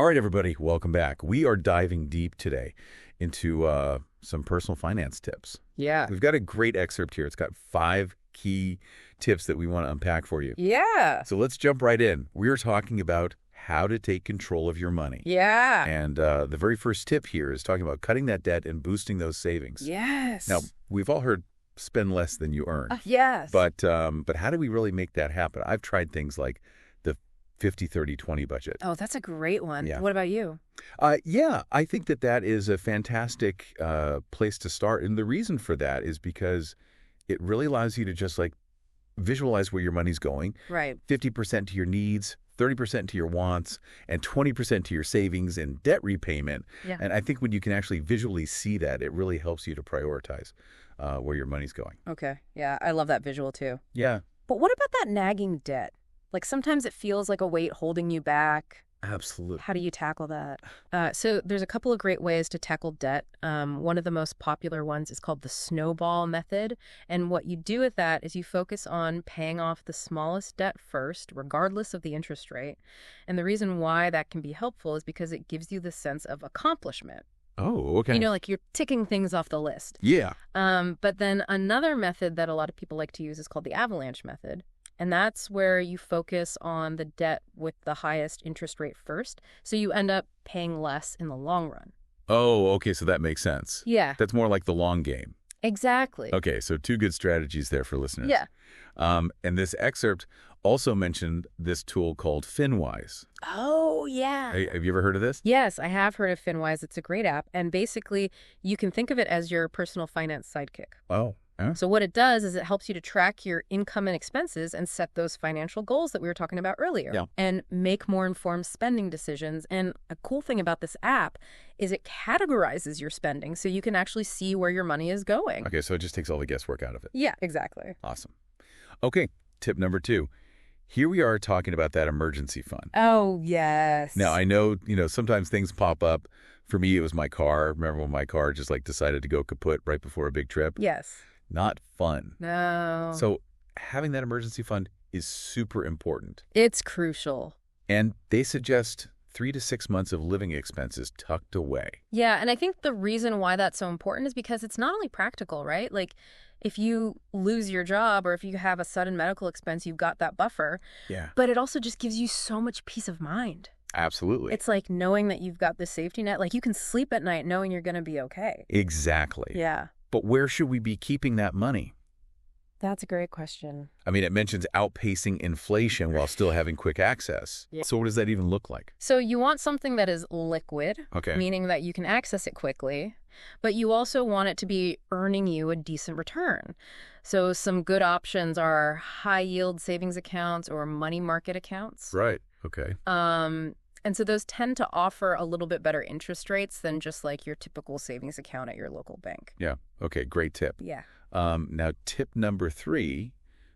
All right, everybody, welcome back. We are diving deep today into some personal finance tips. Yeah. We've got a great excerpt here. It's got 5 key tips that we want to unpack for you. Yeah. So let's jump right in. We are talking about how to take control of your money. Yeah. And the very first tip here is talking about cutting that debt and boosting those savings. Yes. Now, we've all heard spend less than you earn. Yes. But how do we really make that happen? I've tried things like the 50-30-20 budget. Oh, that's a great one. Yeah. What about you? Yeah, I think that is a fantastic place to start. And the reason for that is because it really allows you to just like visualize where your money's going. Right. 50% to your needs, 30% to your wants, and 20% to your savings and debt repayment. Yeah. And I think when you can actually visually see that, it really helps you to prioritize where your money's going. Okay. Yeah, I love that visual too. Yeah, But what about that nagging debt? Like sometimes it feels like a weight holding you back. absolutely. How do you tackle that? So there's a couple of great ways to tackle debt. One of the most popular ones is called the snowball method. And what you do with that is you focus on paying off the smallest debt first, regardless of the interest rate. And the reason why that can be helpful is because it gives you the sense of accomplishment. Oh, okay. You know, like you're ticking things off the list. Yeah. But then another method that a lot of people like to use is called the avalanche method. And that's where you focus on the debt with the highest interest rate first. So you end up paying less in the long run. Oh, okay. So that makes sense. Yeah, That's more like the long game. exactly. Okay, so 2 good strategies there for listeners. Yeah. And this excerpt also mentioned this tool called FinWise. Oh, yeah. Hey, have you ever heard of this? Yes, I have heard of FinWise. It's a great app. And basically, you can think of it as your personal finance sidekick. Oh, yeah. So what it does is it helps you to track your income and expenses and set those financial goals that we were talking about earlier. Yeah. And make more informed spending decisions. And a cool thing about this app is it categorizes your spending so you can actually see where your money is going. Okay, so it just takes all the guesswork out of it. Yeah, exactly. Awesome. Okay, tip number 2. Here we are talking about that emergency fund. Oh, yes. Now, I know, sometimes things pop up. For me, it was my car. Remember when my car just like decided to go kaput right before a big trip? Yes. Not fun. No. So having that emergency fund is super important. It's crucial. And they suggest 3 to 6 months of living expenses tucked away. Yeah, and I think the reason why that's so important is because it's not only practical, right? Like, if you lose your job or if you have a sudden medical expense, you've got that buffer. Yeah. But it also just gives you so much peace of mind. Absolutely. It's like knowing that you've got this safety net. Like, you can sleep at night knowing you're going to be okay. Exactly. Yeah. But where should we be keeping that money? That's a great question. I mean, it mentions outpacing inflation while still having quick access. Yeah. So what does that even look like? So you want something that is liquid, Okay. meaning that you can access it quickly, but you also want it to be earning you a decent return. So some good options are high-yield savings accounts or money market accounts. Right. Okay. And so those tend to offer a little bit better interest rates than just like your typical savings account at your local bank. Yeah. Okay. Great tip. Yeah. Now, tip number 3,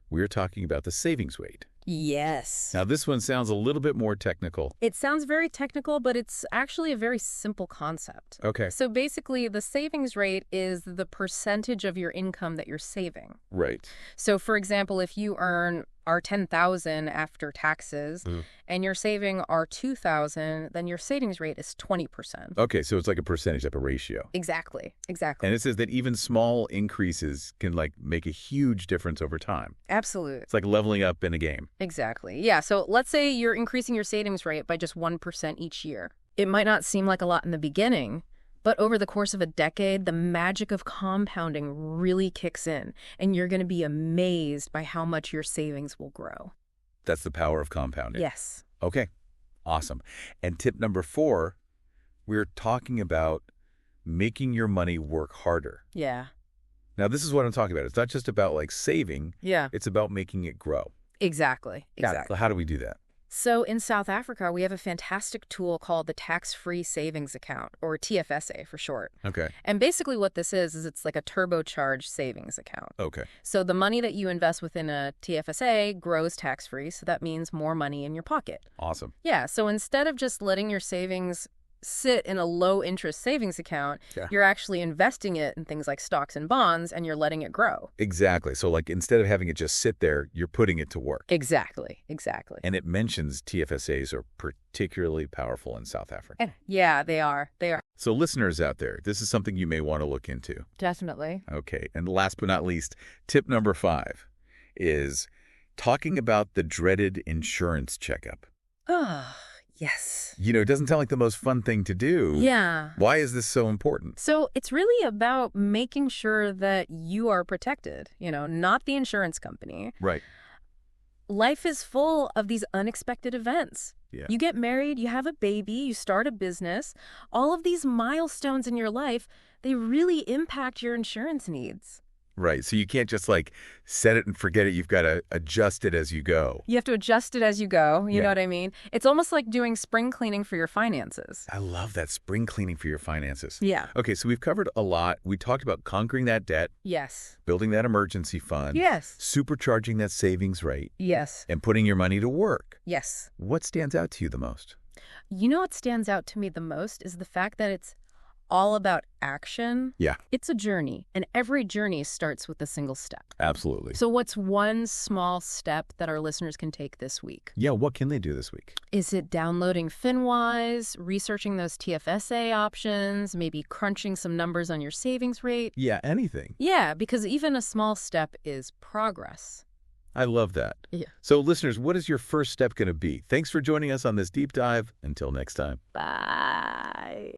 we're talking about the savings rate. Yes. Now, this one sounds a little bit more technical. It sounds very technical, but it's actually a very simple concept. Okay. So basically, the savings rate is the percentage of your income that you're saving. Right. So for example, if you earn our $10,000 after taxes and you're saving our $2,000, then your savings rate is 20%. Okay. So it's like a percentage, like a ratio. Exactly. And it says that even small increases can like make a huge difference over time. Absolutely. It's like leveling up in a game. Exactly. Yeah. So let's say you're increasing your savings rate by just 1% each year. It might not seem like a lot in the beginning, but over the course of a decade, the magic of compounding really kicks in, and you're going to be amazed by how much your savings will grow. That's the power of compounding. Yes. Okay. Awesome. And tip number 4, we're talking about making your money work harder. Yeah. Now, this is what I'm talking about. It's not just about like saving. Yeah. It's about making it grow. Exactly. So how do we do that? So in South Africa, we have a fantastic tool called the Tax-Free Savings Account, or TFSA for short. Okay. And basically what this is it's like a turbocharged savings account. Okay. So the money that you invest within a TFSA grows tax-free, so that means more money in your pocket. Awesome. Yeah, so instead of just letting your savings sit in a low-interest savings account. Yeah. You're actually investing it in things like stocks and bonds, and you're letting it grow. Exactly. So like instead of having it just sit there, you're putting it to work. Exactly. And it mentions TFSAs are particularly powerful in South Africa. Yeah, they are. So listeners out there, this is something you may want to look into. Definitely. Okay. And last but not least, tip number 5 is talking about the dreaded insurance checkup. Ah, yes. It doesn't sound like the most fun thing to do. Yeah. Why is this so important? So it's really about making sure that you are protected, not the insurance company. Right. Life is full of these unexpected events. Yeah. You get married, you have a baby, you start a business. All of these milestones in your life, they really impact your insurance needs. Right. So you can't just like set it and forget it. You've got to adjust it as you go. You have to adjust it as you go. You Yeah. know what I mean? It's almost like doing spring cleaning for your finances. I love that, spring cleaning for your finances. Yeah. Okay, so we've covered a lot. We talked about conquering that debt, Yes. building that emergency fund, Yes. supercharging that savings rate, Yes. and putting your money to work. Yes. What stands out to you the most? What stands out to me the most is the fact that it's all about action. Yeah. It's a journey, and every journey starts with a single step. Absolutely. So what's one small step that our listeners can take this week? Yeah, what can they do this week? Is it downloading FinWise, researching those TFSA options, maybe crunching some numbers on your savings rate? Yeah, anything. Yeah, because even a small step is progress. I love that. Yeah. So listeners, what is your first step going to be? Thanks for joining us on this deep dive. Until next time. Bye.